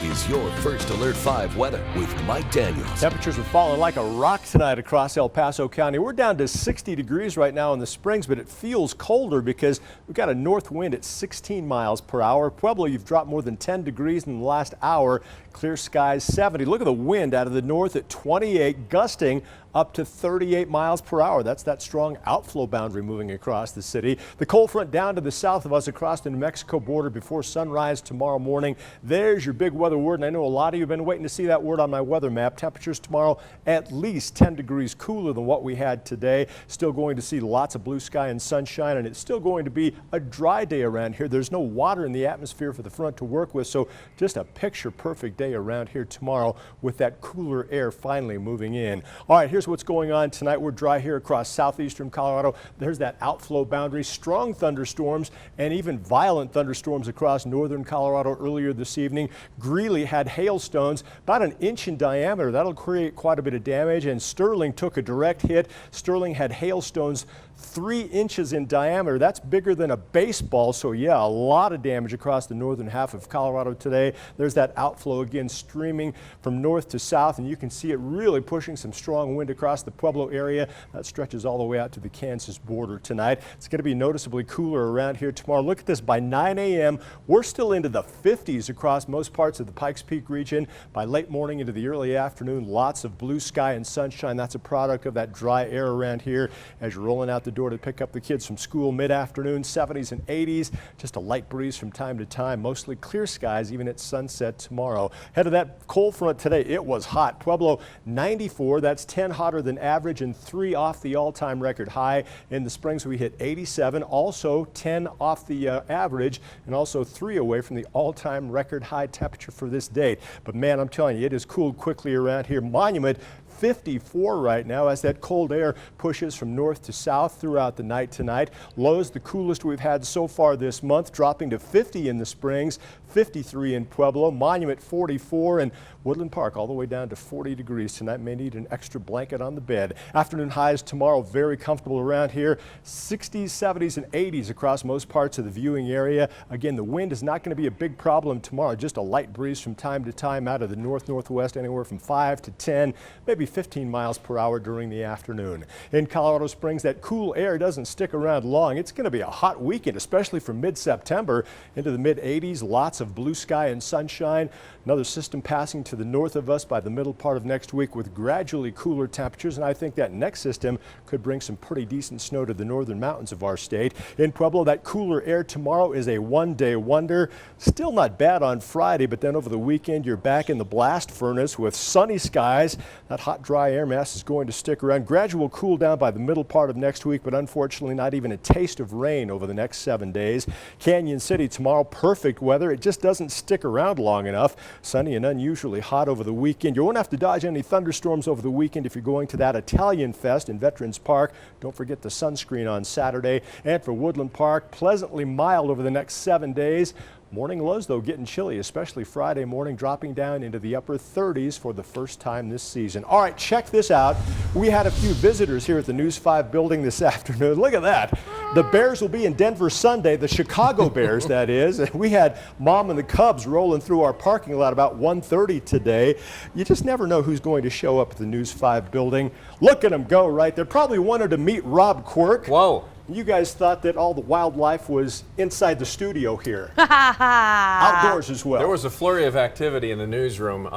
is your First Alert 5 weather with Mike Daniels. Temperatures are falling like a rock tonight across El Paso County. We're down to 60 degrees right now in the Springs, but it feels colder because we've got a north wind at 16 miles per hour. Pueblo, you've dropped more than 10 degrees in the last hour. Clear skies 70. Look at the wind out of the north at 28, gusting up to 38 miles per hour. That's that strong outflow boundary moving across the city. The cold front down to the south of us across the New Mexico border before sunrise tomorrow morning. There's your big weather word, and I know a lot of you have been waiting to see that word on my weather map. Temperatures tomorrow at least 10 degrees cooler than what we had today. Still going to see lots of blue sky and sunshine, and it's still going to be a dry day around here. There's no water in the atmosphere for the front to work with, so just a picture perfect day around here tomorrow with that cooler air finally moving in. All right, here's what's going on tonight. We're dry here across southeastern Colorado. There's that outflow boundary, strong thunderstorms and even violent thunderstorms across northern Colorado earlier this evening. Greeley had hailstones about an inch in diameter. That'll create quite a bit of damage, and Sterling took a direct hit. Sterling had hailstones 3 inches in diameter. That's bigger than a baseball, so yeah, a lot of damage across the northern half of Colorado today. There's that outflow again streaming from north to south, and you can see it really pushing some strong wind across the Pueblo area. That stretches all the way out to the Kansas border tonight. It's going to be noticeably cooler around here tomorrow. Look at this, by 9 a.m. we're still into the 50s across most parts of the Pikes Peak region. By late morning into the early afternoon, lots of blue sky and sunshine. That's a product of that dry air around here as you're rolling out the door to pick up the kids from school mid-afternoon. 70s and 80s, just a light breeze from time to time, mostly clear skies even at sunset tomorrow. Head of that cold front today, it was hot. Pueblo 94, that's 10 hotter than average and 3 off the all-time record high. In the Springs we hit 87, also 10 off the average and also 3 away from the all-time record high temperature for this date. But man, I'm telling you, it has cooled quickly around here. Monument 54 right now as that cold air pushes from north to south throughout the night tonight. Lows the coolest we've had so far this month, dropping to 50 in the Springs, 53 in Pueblo, Monument 44, and Woodland Park all the way down to 40 degrees tonight. May need an extra blanket on the bed. Afternoon highs tomorrow, very comfortable around here. 60s, 70s, and 80s across most parts of the viewing area. Again, the wind is not going to be a big problem tomorrow. Just a light breeze from time to time out of the north-northwest, anywhere from 5 to 10, maybe 15 miles per hour during the afternoon. In Colorado Springs, that cool air doesn't stick around long. It's going to be a hot weekend, especially from mid-September into the mid-80s. Lots of blue sky and sunshine. Another system passing to the north of us by the middle part of next week with gradually cooler temperatures, and I think that next system could bring some pretty decent snow to the northern mountains of our state. In Pueblo, that cooler air tomorrow is a one-day wonder. Still not bad on Friday, but then over the weekend you're back in the blast furnace with sunny skies. That hot, dry air mass is going to stick around. Gradual cool down by the middle part of next week, but unfortunately not even a taste of rain over the next 7 days. Canyon City tomorrow, perfect weather. It just doesn't stick around long enough. Sunny and unusually hot over the weekend. You won't have to dodge any thunderstorms over the weekend if you're going to that Italian Fest in Veterans Park. Don't forget the sunscreen on Saturday. And for Woodland Park, pleasantly mild over the next 7 days. Morning lows, though, getting chilly, especially Friday morning, dropping down into the upper 30s for the first time this season. All right, check this out. We had a few visitors here at the News 5 building this afternoon. Look at that. The Bears will be in Denver Sunday, the Chicago Bears, that is. We had Mom and the Cubs rolling through our parking lot about 1:30 today. You just never know who's going to show up at the News 5 building. Look at them go right there. Probably wanted to meet Rob Quirk. Whoa. You guys thought that all the wildlife was inside the studio here. Outdoors as well. There was a flurry of activity in the newsroom.